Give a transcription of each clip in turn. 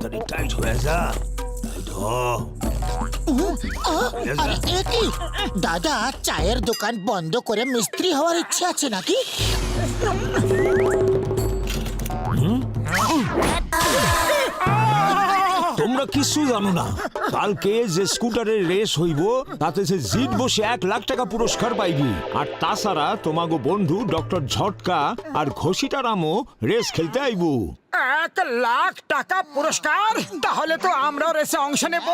তাড়াতাড়ি টাইট হয়ে যা। টাইট হ। আরে এ কি দাদা, চায়ের দোকান বন্ধ করে মিস্ত্রি হওয়ার ইচ্ছে আছে নাকি? তোমরা কিছু জানো না, কালকে যে স্কুটারের রেস হইব তাতে যে জিতবো সে 1 লাখ টাকা পুরস্কার পাইবি। আর তাছাড়া তোমাগো বন্ধু ডক্টর ঝটকা আর ঘষিটারামও রেস খেলতে আইব। 1 লাখ টাকা পুরস্কার? তাহলে তো আমরাও রেসে অংশ নেব।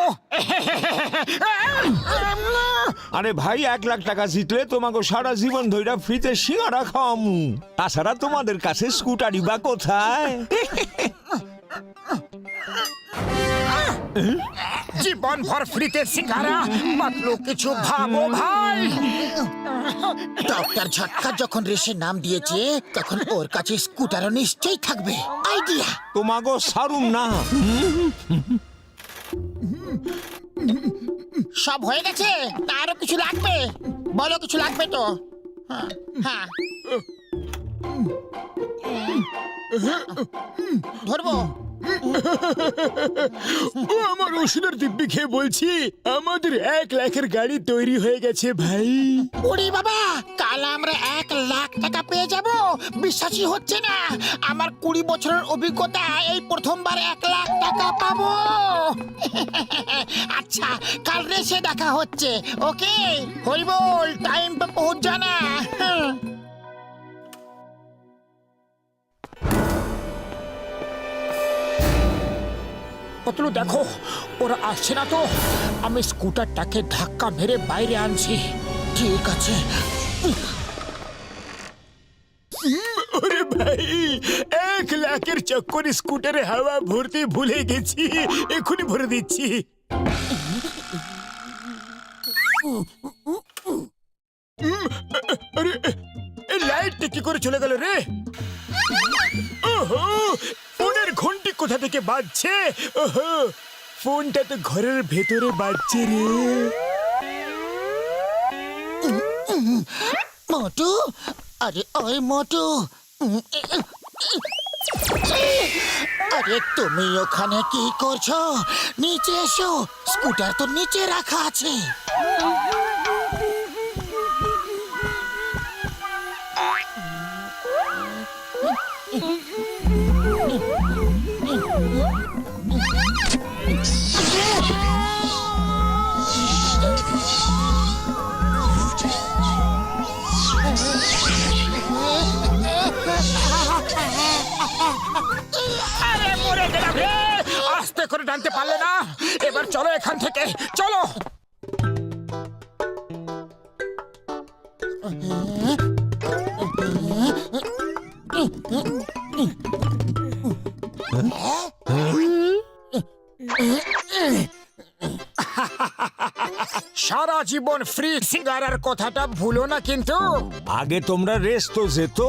আরে ভাই, 1 লাখ টাকা জিতলে তোমাকে সারা জীবন ধইরা ফ্রিতে সিঙ্গারা খাওয়ামু। তাছাড়া তোমাদের কাছে স্কুটারই বা কোথায়? জীবন ভর ফ্রিতে সিঙ্গারা, পাতলু কিছু ভাবো ভাই। ডক্টর ঝটকা যখন রেসে নাম দিয়েছে তখন ওর কাছে স্কুটারও নিশ্চয়ই থাকবে। আইডিয়া। তোমাগো সারুম না। সব হয়ে গেছে, আরো কিছু লাগবে? বলো কিছু লাগবে তো। হ্যাঁ, ধরবো। ও আমার ওষুধের দিব্যি খেয়ে বলছি, আমাদের 1 লাখের গাড়ি তৈরি হয়ে গেছে ভাই। ওরে বাবা, কাল আমরা 1 লাখ টাকা পেয়ে যাব? বিশ্বাসই হচ্ছে না। আমার 20 বছরের অভিজ্ঞতা, এই প্রথমবার 1 লাখ টাকা পাবো। আচ্ছা, কাল রেসে দেখা হচ্ছে। ওকে হরিবল, টাইম पे पहुंच जाना। পাতলু দেখো, ওরা আসছে না তো? আমি স্কুটারটাকে ধাক্কা মেরে বাইরে আনছি। ঠিক আছে। ওরে ভাই, 1 লাখের চক্কর স্কুটারে হাওয়া ভরতে ভুলে গেছি, এখনই ভরে দিচ্ছি। আরে, এই লাইটটা কি করে চলে গেল রে? ওহো, ফোনের ঘন্টি কোথা থেকে বাজছে? ওহো, ফোনটা তো ঘরের ভেতরে বাজছে রে। মোটু, আরে ওই মোটু, আরে তুমি ওখানে কি করছো? নিচে এসো, স্কুটার তো নিচে রাখা আছে। আরে মরে গেলাম রে! আস্তে করে টানতে পারলে না? এবার চলো এখান থেকে, চলো। সারা জীবন ফ্রি সিঙ্গারার কথাটা ভুলো না কিন্তু। আগে তোমরা রেস তো যেত।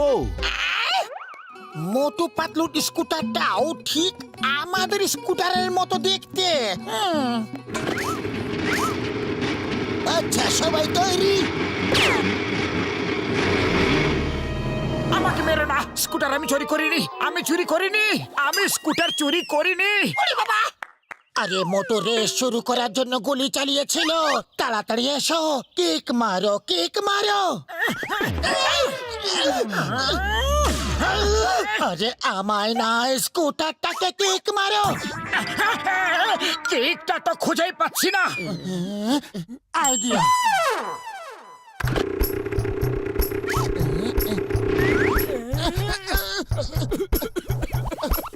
মোটু পাতলুর স্কুটারটাও ঠিক আমাদের স্কুটারের মতো দেখতে। আচ্ছা, সবাই তৈরি? আমাকে মেরো না, স্কুটার আমি চুরি করিনি, আমি চুরি করিনি, আমি স্কুটার চুরি করিনি। বাবা, আরে মোটু রেস শুরু করার জন্য গুলি চালিয়েছিল। তাড়াতাড়ি এসো, কিক মারো, কিক মারো। আরে আমায় না, স্কুটারটাকে কিক মারো। কেকটা তো খুঁজেই পাচ্ছি না। আইডিয়া।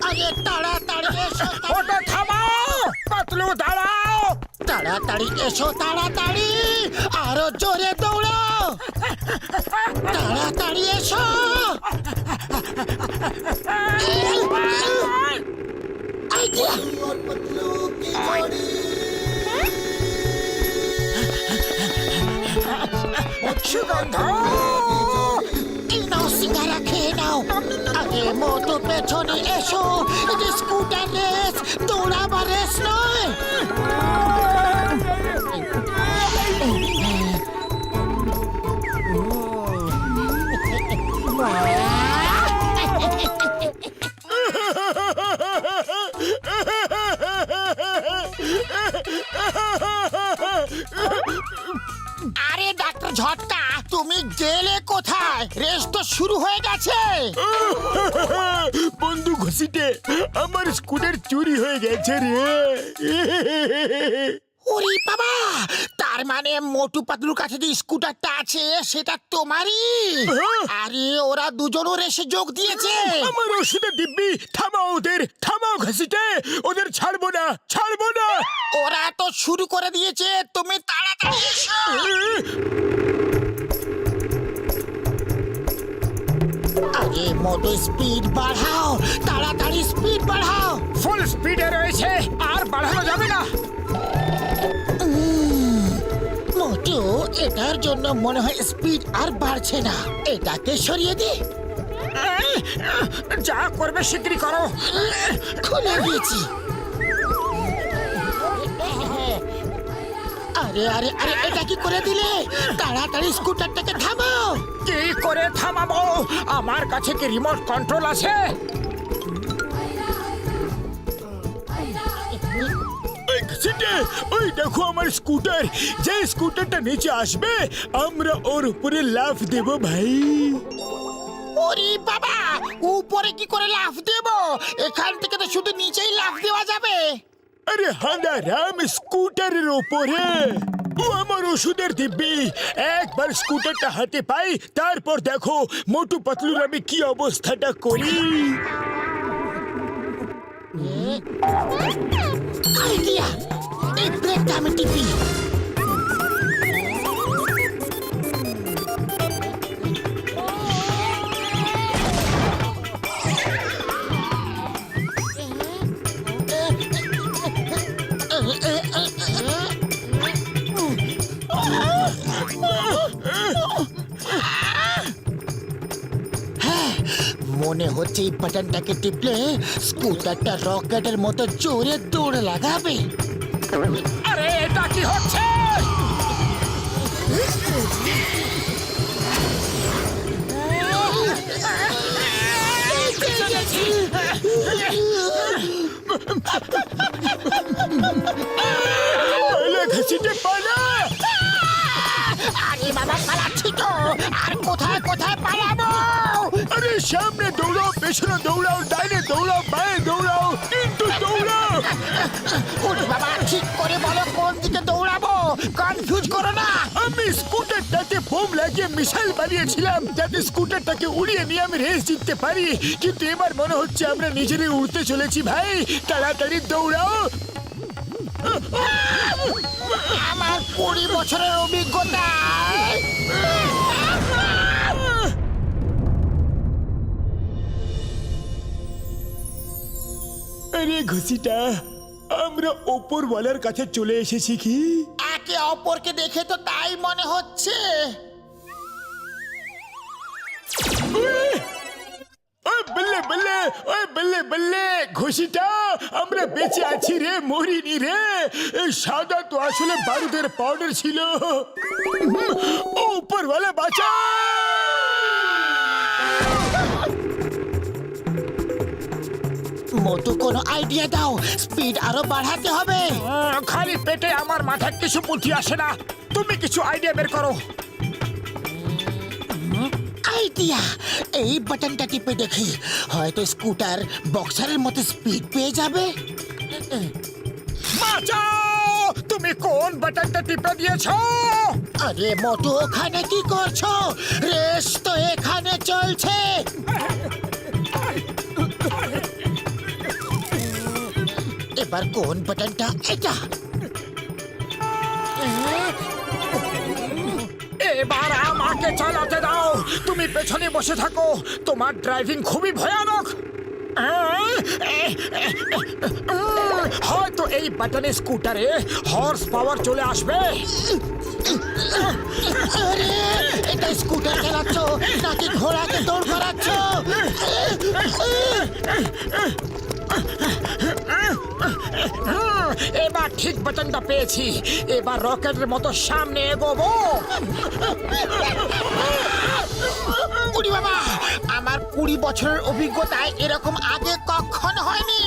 আরে তাড়াতাড়ি এসো, ওটা থামাও, পাতলু দাঁড়াও। তাড়াতাড়ি এসো, তাড়াতাড়ি, আরো জোরে দৌড়াও, তাড়াতাড়ি এসো। আইডিয়া। সুগন্ধ, এই নাও, সিঙ্গারা খেয়ে নাও। আগে মোটু পেছনে এসো, এটা স্কুটার রেস, দৌড়াবার রেস নয়। ঝটকা, তুমি গেলে কোথায়? রেস তো শুরু হয়ে গেছে। বন্ধু ঘষিটে, আমার স্কুটার চুরি হয়ে গেছে রে। ওরে বাবা, তার মানে মোটু পাতলুর কাছে যে স্কুটারটা আছে সেটা তোমারই? আরে ওরা দুজনও রেসে যোগ দিয়েছে। আমার ওষুধের দিব্যি, থামাও ওদের, থামাও ঘষিটে, ওদের ছাড়বো না, ছাড়বো না। ওরা তো শুরু করে দিয়েছে, তুমি তাড়াতাড়ি এসো। আরে মোটু স্পিড বাড়াও, তাড়াতাড়ি স্পিড বাড়াও। ফুল স্পিডে রয়েছে, আর বাড়ানো যাবে না। মোটু, এটার জন্য মনে হয় স্পিড আর বাড়ছে না। এটাকে সরিয়ে দি। যা করবে শিগগিরই করো। খুলে দিয়েছি। আরে আরে আরে, এটা কি করে দিলে? তাড়াতাড়ি স্কুটারটাকে থামাও। কি করে থামাবো? আমার কাছে কি রিমোট কন্ট্রোল আছে? ওই ঘসিটে, ওই দেখো আমার স্কুটার। যে স্কুটারটা নিচে আসবে আমরা ওর উপরে লাফ দেব ভাই। ওরে বাবা, উপরে কি করে লাফ দেব? এখান থেকে তো শুধু নিচেই লাফ দেওয়া যাবে। আরে হাঁদা রাম, স্কুটারের ওপরে। ও আমার ওষুধের দিব্যি, একবার স্কুটারটা হাতে পাই, তারপর দেখো মোটু পাতলুর আমি কি অবস্থাটা করি। আইডিয়া, এই ব্রেকটা আমি টিপি। মনে হচ্ছে এই বাটনটাকে টিপলে স্কুটারটা রকেটের মতো জোরে দৌড় লাগাবে। আরে এটা কি হচ্ছে? পালা ঘসিটে, পালা। আরে বাবা, পালাচ্ছি তো। আর কোথায় কোথায় পালাবো? আরে সামনে দৌড়াও, পেছনে দৌড়াও, ডাইনে দৌড়াও, বাঁয়ে দৌড়াও, কিন্তু দৌড়াও। ওরে বাবা, ঠিক করে বলো কোন দিকে দৌড়াবো, কনফিউজ করো না। আমি স্কুটারটাকে বোম লাগিয়ে মিসাইল বানিয়েছিলাম যাতে স্কুটারটাকে উড়িয়ে নিয়ে আমি রেস জিততে পারি, কিন্তু এবার মনে হচ্ছে আমরা নিজেরাই উড়তে চলেছি ভাই। তাড়াতাড়ি দৌড়াও। আমার 20 বছরের অভিজ্ঞতা। আরে ঘুষিটা, আমরা ওপরওয়ালার কাছে চলে এসেছি কি? একে অপরকে দেখে তো তাই মনে হচ্ছে। ওই বল্লে বল্লে, ওই বল্লে বল্লে, ঘুষিটা আমরা বেঁচে আছি রে, মরিনি রে। এই সাদা তো আসলে বারুদের পাউডার ছিল। ও উপরওয়ালা বাঁচা। মোটু, কোনো আইডিয়া দাও, স্পিড আরো বাড়াতে হবে। খালি পেটে আমার মাথায় কিছু বুদ্ধি আসে না, তুমি কিছু আইডিয়া বের করো। আইডিয়া, এই বাটনটা টিপে দেখি, হয়তো স্কুটার বক্সারের মতো স্পিড পেয়ে যাবে। বাঁচাও! তুমি কোন বাটনটা টিপে দিয়েছো? আরে মোটু, ওখানে কি করছো? রেস তো এখানে চলছে। এবার কোন বাটনটা? এটা। এবার আমাকে চালাতে দাও, তুমি পেছনে বসে থাকো, তোমার ড্রাইভিং খুবই ভয়ানক। হয়তো এই বাটনে স্কুটারে হর্স পাওয়ার চলে আসবে। আরে, এটা স্কুটার চালাচ্ছ নাকি ঘোড়াকে দৌড় করাচ্ছ? এবার ঠিক বাটনটা পেয়েছি, এবার রকেটের মতো সামনে এগোবো। উড়ি বাবা, আমার 20 বছরের অভিজ্ঞতায় এরকম আগে কখনো হয়নি।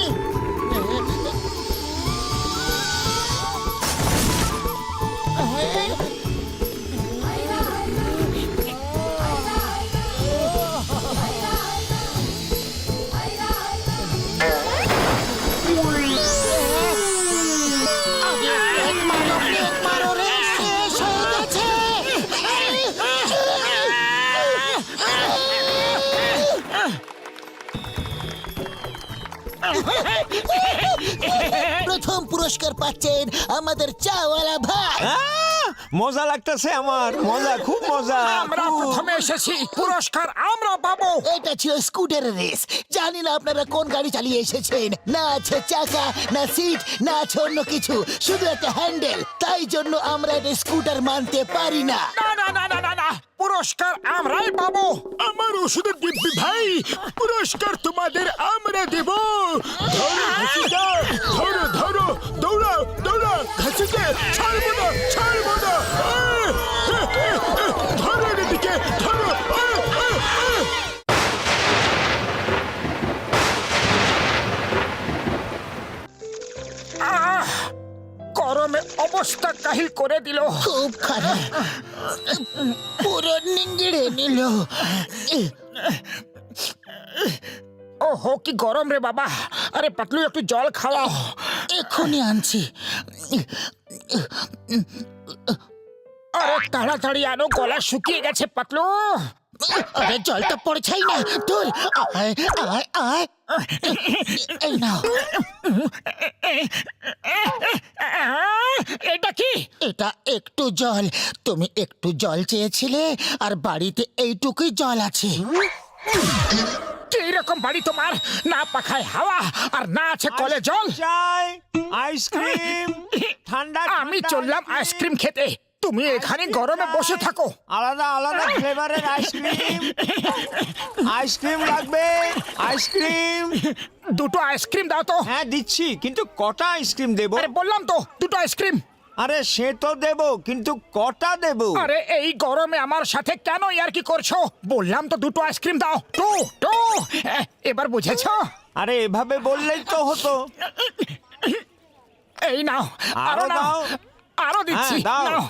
প্রথম পুরস্কার পাচ্ছেন আমাদের চাওয়ালা ভাই। মজা লাগতেছে আমার, মজা, খুব মজা। আমরা প্রথমে এসেছি, পুরস্কার আমরা পাবো। এটা ছিল স্কুটারের রেস। জানি না আপনারা কোন গাড়ি চালিয়ে এসেছেন। না আছে চাকা, না সিট, না আছে অন্য কিছু, শুধু একটা হ্যান্ডেল। তাই জন্য আমরা এটা স্কুটার মানতে পারি না। না না না না না না, পুরস্কার আমরাই পাবো। আমার ওষুধের দিব্যি ভাই, পুরস্কার তোমাদের আমরা দেব। ধরো ঘসিটা, ধরো ধরো, দৌড়াও দৌড়াও, ঘসিটা ছাড়বো না, ছাড়বো না। ধরো এদিকে, ধরো। গরমে অবস্থা কাহিল করে দিল। খুব খারাপ, পুরো নিংড়ে নিল। ওহো কি গরম রে বাবা। আরে পাতলু একটু জল খাওয়াও। এক্ষুনি আনছি। আরে তাড়াতাড়ি আনো, গলা শুকিয়ে গেছে পাতলু। আরে জলটা পড়ছেই না। ধুর, আয় আয় আয়, এই নাও। এটা কি? এটা একটু জল। তুমি একটু জল চেয়েছিলে, আর বাড়িতে এইটুকুই জল আছে। কি রকম বাড়ি তোমার? না পাখায় হাওয়া আর না আছে কলে জল। চাই, আইসক্রিম, ঠান্ডা। আমি চললাম আইসক্রিম খেতে, তুমি এখানে গরমে বসে থাকো। আলাদা আলাদা ফ্লেভারের আইসক্রিম। আইসক্রিম লাগবে, আইসক্রিম। দুটো আইসক্রিম দাও তো। হ্যাঁ দিচ্ছি, কিন্তু কটা আইসক্রিম দেবো? আরে বললাম তো দুটো আইসক্রিম। আরে সে তো দেবো, কিন্তু কটা দেবো? আরে এই গরমে আমার সাথে কেন ইয়ার্কি করছো? বললাম তো দুটো আইসক্রিম দাও। টু টু, এবার বুঝেছো? আরে এভাবে বললেই তো হতো। এই নাও, আরো নাও, দাও। আরো দিচ্ছি। হ্যাঁ, দাও। নাও।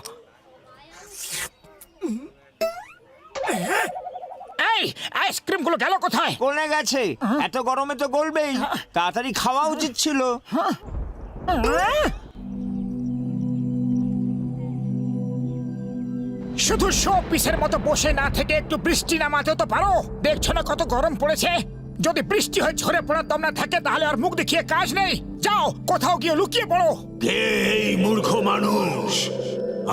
এই আইসক্রিম গুলো গেল কোথায়? কোনে গেছে? এত গরমে তো গলবেই, তাড়াতাড়ি খাওয়া উচিত ছিল। শুধু শো পিসের মতো বসে না থেকে একটু বৃষ্টি নামাতে তো পারো। দেখছো না কত গরম পড়েছে? যদি বৃষ্টি হয়ে ঝরে পড়ার দম না থাকে তাহলে আর মুখ দেখিয়ে কাজ নেই। যাও কোথাও গিয়ে লুকিয়ে পড়ো। কে এই মূর্খ মানুষ?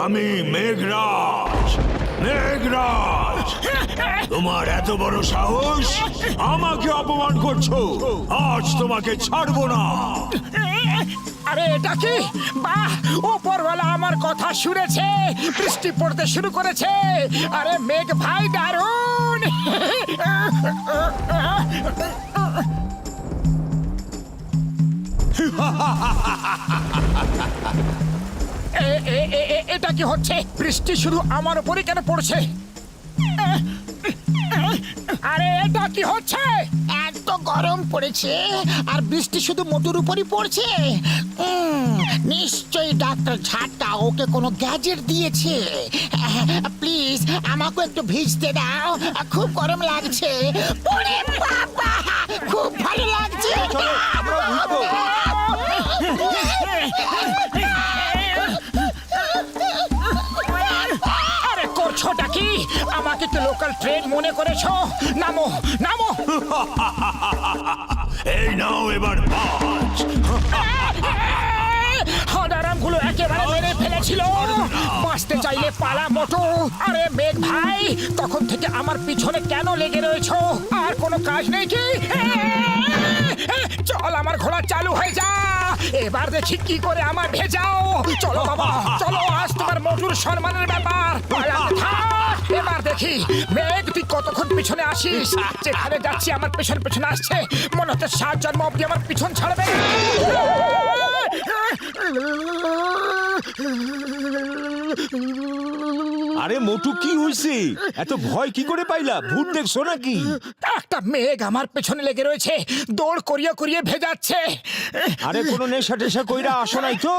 আমি মেঘরাজ, মেঘরাজ। তোমার এত বড় সাহস, আমাকে অপমান করছো? আজ তোমাকে ছাড়বো না। আরে এটা কি? বাহ, উপরওয়ালা আমার কথা শুনেছে, বৃষ্টি পড়তে শুরু করেছে। আরে মেঘ ভাই দারুণ। এটা কি হচ্ছে? বৃষ্টি শুধু আমার উপরই কেন পড়ছে? আরে এটা কি হচ্ছে? এত গরম পড়েছে, আর বৃষ্টি শুধু মোটুর উপরই পড়ছে। নিশ্চয়ই ডাক্তার ঝাটকা ওকে কোনো গ্যাজেট দিয়েছে। প্লিজ আমাকে একটু ভিজতে দাও, খুব গরম লাগছে। ওরে বাবা, খুব ভালো লাগছে। চলো, আমরা ভিজবো। আরে করছোটা কি? আমাকে কি লোকাল ট্রেন মনে করেছো? নামো নামো। এই নাও এবার বাজ। হাঁদারামগুলো একেবারে মেরে ফেলেছিল। বাঁচতে চাইলে পালা মোটু। আরে মেঘ ভাই, তখন থেকে আমার পিছনে কেন লেগে রয়েছো? আর কোনো কাজ নেই কি? চল, আমার ঘোড়া চালু হয়ে যা। এবার দেখি কি করে আমার ভেজাও। চলো বাবা চলো, আজ তোমার মোটুর সম্মানের ব্যাপার। পালাতে থাক। এবার দেখি মেঘ তুই কতক্ষণ পিছনে আসিস। যেখানে যাচ্ছি আমার পেছন পেছনে আসছে। মনে হচ্ছে 7 জন্ম অব্দি আমার পিছন ছাড়বে। আরে মোটু, কি হইছে? এত ভয় কি করে পাইলা? ভূত দেখছো নাকি? একটা মেঘ আমার পেছনে লেগে রয়েছে, দৌড় করিয়ে করিয়ে ভেজাচ্ছে। আরে কোনো নেশা টেশা কইরা আসো নাই তো?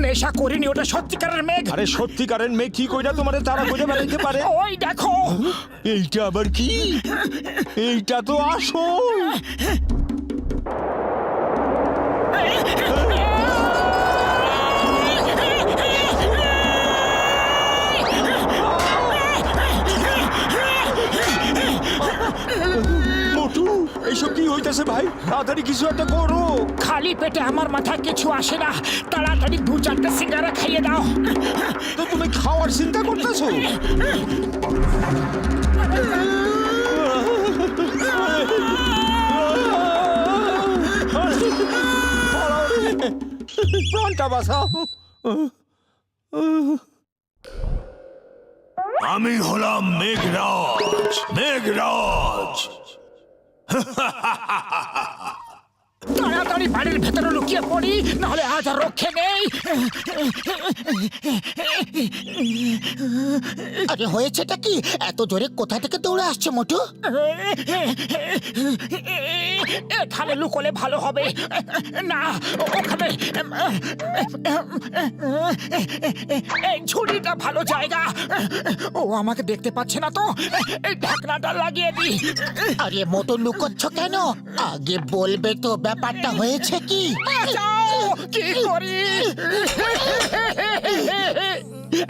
নেশা করিনি, ওটা সত্যিকারের মেঘ। আরে সত্যিকারের মেয়ে কি কইরা তোমারে তারা কইরা বেড়াইতে পারে? ওই দেখো। এইটা আবার কি? এইটা তো আসল। মোটু, এইসব কি হইতাছে? করতেছে ভাই, তাড়াতাড়ি কিছু একটা করো। খালি পেটে আমার মাথায় কিছু আসে না, তাড়াতাড়ি 2-4টে সিঙ্গারা খাইয়ে দাও। তো তুমি খাওয়ার চিন্তা করতেছো? প্রাণটা বাঁচাও। আমি হলাম মেঘরাজ, মেঘরাজ। তাড়াতাড়ি বাড়ির ভেতরে লুকিয়ে পড়ি, নাহলে আজ আর রক্ষে নেই। আরে হয়েছেটা কি? এত জোরে কোথা থেকে দৌড়ে আসছে মোটু? এখানে লুকোলে ভালো হবে না, ওখানে এই ঝুড়িটা ভালো জায়গা। ও আমাকে দেখতে পাচ্ছে না তো, এই ঢাকনাটা লাগিয়ে দি। আরে মোটু লুকোচ্ছ কেন? আগে বলবে তো ব্যাপারটা হয়েছে কি? বাঁচাও, কি করি?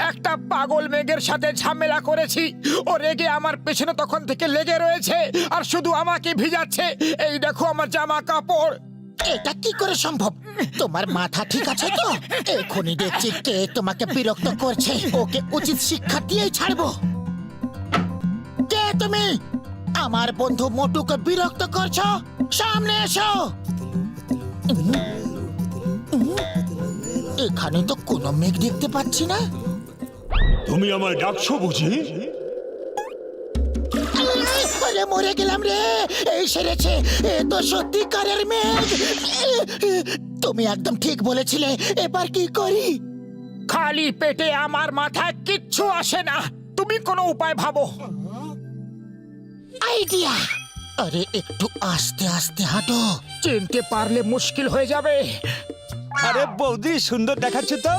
একটা পাগল মেঘের সাথে ঝামেলা করেছি, ও রেগে আমার পেছনে তখন থেকে লেগে রয়েছে আর শুধু আমাকে ভিজাচ্ছে। এই দেখো আমার জামা কাপড়। এটা কি করে সম্ভব? তোমার মাথা ঠিক আছে তো? এখনই দেখছি কে তোমাকে বিরক্ত করছে। ওকে উচিত শিক্ষা দিয়েই ছাড়বো। কে তুমি? আমার বন্ধু মোটুকে বিরক্ত করছো? সামনে এসো। এখানে তো কোনো মেঘ দেখতে পাচ্ছি না। তুমি আমায় ডাকছো বুঝি? আরে মরে গেলাম রে, এই সেরেছে। এ তো সত্যিকারের মেঘ। তুমি একদম ঠিক বলেছিলে। এবার কি করি? খালি পেটে আমার মাথায় কিচ্ছু আসে না, তুমি কোনো উপায় ভাবো। আইডিয়া! আরে একটু আস্তে আস্তে হাঁটো। চিনতে পারলে মুশকিল হয়ে যাবে। আরে বৌদি, সুন্দর দেখাচ্ছে তো।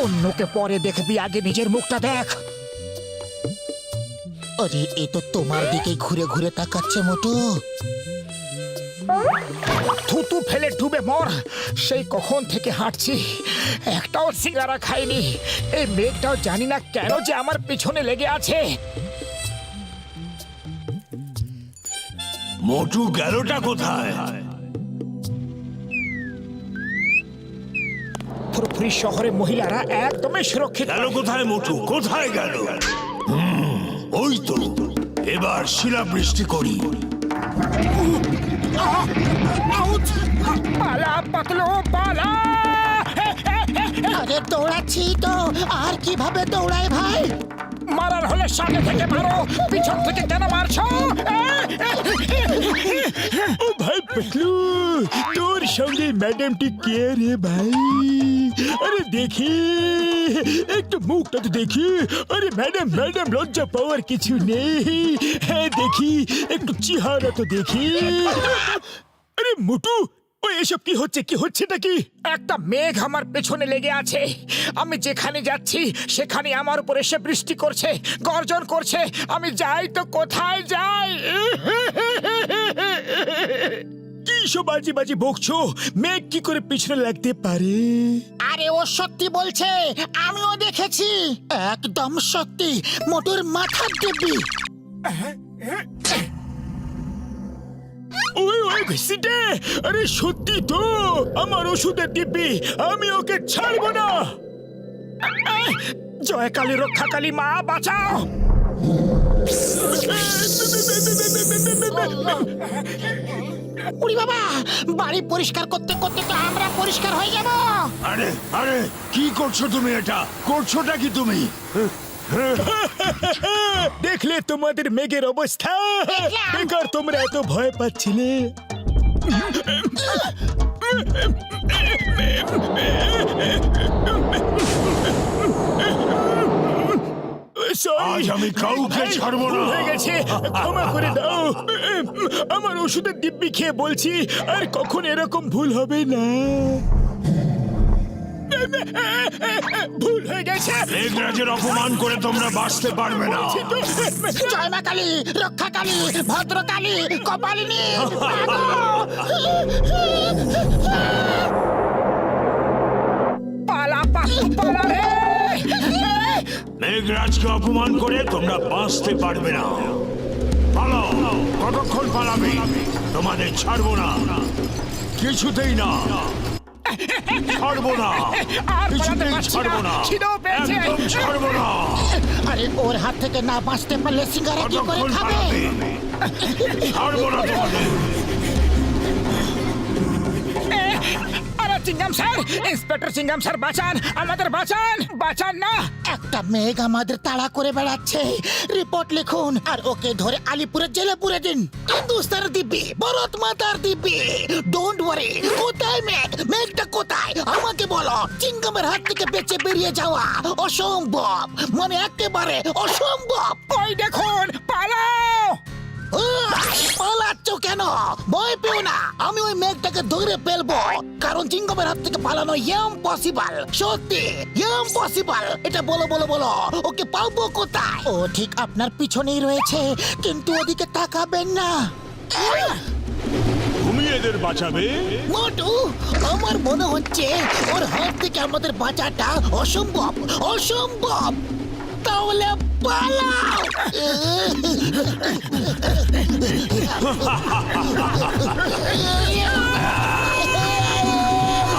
অন্যকে পরে দেখবি, আগে নিজের মুখটা দেখ। আরে এ তো তোমার দিকে ঘুরে ঘুরে তাকাচ্ছে মোটু। থুতু ফেলে ডুবে মর। সেই কখন থেকে হাঁটছি, একটাও সিঙ্গারা খাইনি। এই মেঘটাও জানি না কেন যে আমার পিছনে লেগে আছে। মোটু গেলটা কোথায়? ফুরফুরি শহরে মহিলারা একদমই সুরক্ষিত গেল কোথায় মোটু? কোথায় গেল? ওই তো, এবার শিলাবৃষ্টি করি। পালা পাতলো পালা। আরে দৌড়াচ্ছি তো, আর কিভাবে দৌড়ায় ভাই? মারার হলে সামনে থেকে মারো, পিছন থেকে কেন মারছো? ও ভাই পেটলু, তোর সঙ্গে ম্যাডামটি কে রে ভাই? আরে দেখি, একটু মুখটা তো দেখি। আরে ম্যাডাম ম্যাডাম লজ্জা পাওয়ার কিছু নেই। হ্যাঁ দেখি, একটু চেহারা তো দেখি। আরে মোটু, ও এসব কি হচ্ছে? কি হচ্ছেটা কি? একটা মেঘ আমার পেছনে লেগে আছে। আমি যেখানে যাচ্ছি সেখানে আমার উপর এসে বৃষ্টি করছে, গর্জন করছে। আমি যাই তো কোথায় যাই? কি সব বাজি বাজি বকছো? মেঘ কি করে পিছনে লাগতে পারে? আরে ও সত্যি বলছে, আমিও দেখেছি। একদম সত্যি, মোটুর মাথার দিব্যি। ওই ওই ঘুষিটে, আরে সত্যি তো আমার ওষুধের দিব্যি। আমি ওকে ছাড়বো না। জয় কালী, রক্ষা কালী, মা বাঁচাও। উড়ি বাবা, বাড়ি পরিষ্কার করতে করতে তো আমরা পরিষ্কার হয়ে যাব। আরে আরে, কি করছো তুমি? এটা করছোটা কি তুমি? দেখলে তোমাদের মেঘের অবস্থা? বেকার তোমরা এত ভয় পাচ্ছিলে। আজ আমি কাউকে ছাড়বো না। হয়ে গেছে, ক্ষমা করে দাও। আমার ওষুধের দিব্যি খেয়ে বলছি, আর কখন এরকম ভুল হবে না। ভুল হয়ে গেছে। মেঘরাজের অপমান করে তোমরা বাঁচতে পারবে না। জয় মা কালী, রক্ষা কালী, ভদ্র কালী, কপালিনী। পালা পাতলু পালা রে। মেঘরাজকে অপমান করে তোমরা বাঁচতে পারবে না। পালাও, কতক্ষণ পালাবে? তোমাদের ছাড়বো না, কিছুতেই না, ছাড়বো না, আর পালাতে কিছুতেই পারছি ছাড়বো না, না, খিদেও পেয়েছে। একদম ছাড়বো না। আরে ওর হাত থেকে না বাঁচতে পারলে সিঙ্গারা কি করে কতক্ষণ খাবে? পালাবে? ছাড়বো না তোমাদের। আরে চিঙ্গাম স্যার, ইন্সপেক্টর চিঙ্গাম স্যার, বাঁচান, আমাদের বাঁচান, বাঁচান না। একটা মেঘ আমাদের তাড়া করে বেড়াচ্ছে। রিপোর্ট লিখুন আর ওকে ধরে আলিপুরের জেলে পুরে দিন। হিন্দুস্তান দিব্যি, ভারত মাতার দিব্যি। Don't worry. কোথায় মেঘ? মেঘটা কোথায়? আমাকে বলো। চিঙ্গামের হাত থেকে বেঁচে বেরিয়ে যাওয়া অসম্ভব, মানে একেবারে অসম্ভব। ওই দেখুন, পালাও। পালাচ্ছ কেন? ভয় পেও না, আমি ওই মেঘটাকে ধরে ফেলবো। কারণ চিঙ্গমের হাত থেকে পালানো ইম্পসিবল, সত্যি ইম্পসিবল। এটা বলো বলো বলো, ওকে পাবো কোথায়? ও ঠিক আপনার পিছনেই রয়েছে, কিন্তু ওদিকে তাকাবেন না। তুমি এদের বাঁচাবে? মোটু, আমার মনে হচ্ছে ওর হাত থেকে আমাদের বাঁচাটা অসম্ভব, অসম্ভব। তাহলে পালাও।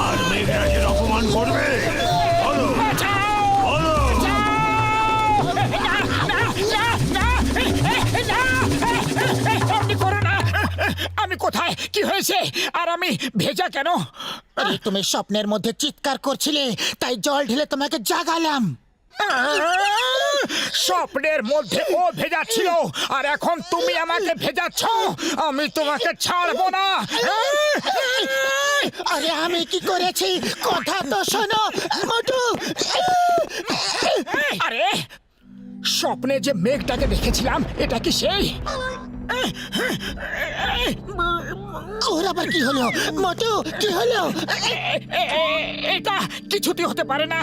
আর মেঘরাজের অপমান করবে? বলো, বলো। এমনি করো না। আমি কোথায়? কি হয়েছে? আর আমি ভেজা কেন? আরে তুমি স্বপ্নের মধ্যে চিৎকার করছিলে, তাই জল ঢেলে তোমাকে জাগালাম। স্বপ্নের মধ্যে ও ভেজাচ্ছিল, আর এখন তুমি আমাকে ভেজাচ্ছ। আমি তোমাকে ছাড়বো না। আরে আমি কি করেছি? কথা তো শোনো মোটু। আরে স্বপ্নে যে মেঘটাকে দেখেছিলাম, এটা কি সেই? ওর আবার কি হলো? মোটু কি হলো? এটা কিছুতে হতে পারে না।